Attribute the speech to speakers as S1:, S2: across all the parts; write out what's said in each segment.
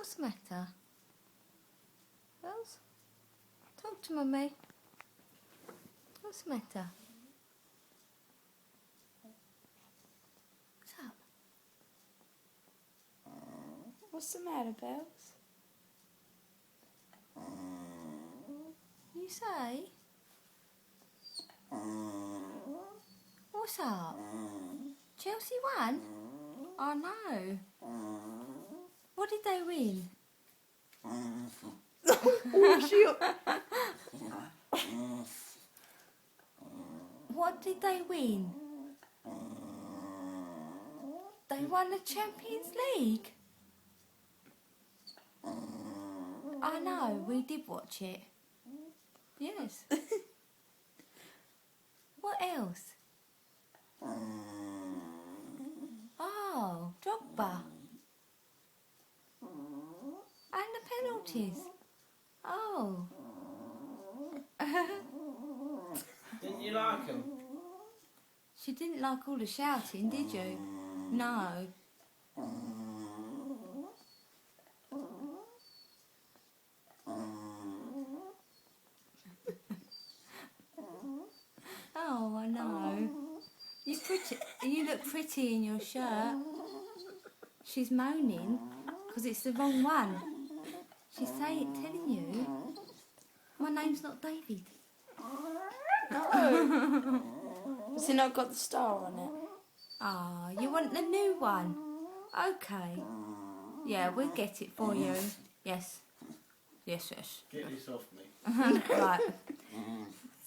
S1: What's the matter? Bells? Talk to Mummy. What's the matter? What's up?
S2: What's the matter, Bells?
S1: You say? What's up? Chelsea won? Oh no. What did they win?
S2: Oh, shoot.
S1: What did they win? They won the Champions League? I know, we did watch it. Yes. What else? Oh, Drogba. And the penalties. Oh.
S3: Didn't you like him?
S1: She didn't like all the shouting, did you? No. Oh, I know. You look pretty in your shirt. She's moaning because it's the wrong one. She's telling you, my name's not David.
S2: No. Has he not got the star on it?
S1: Ah, you want the new one? Okay. Yeah, we'll get it for you. Yes. Yes, yes.
S3: Get this off me.
S1: Right.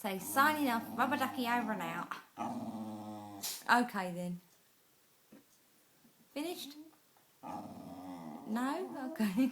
S1: So, signing off. Rubber ducky over and out. Okay, then. Finished? No? Okay.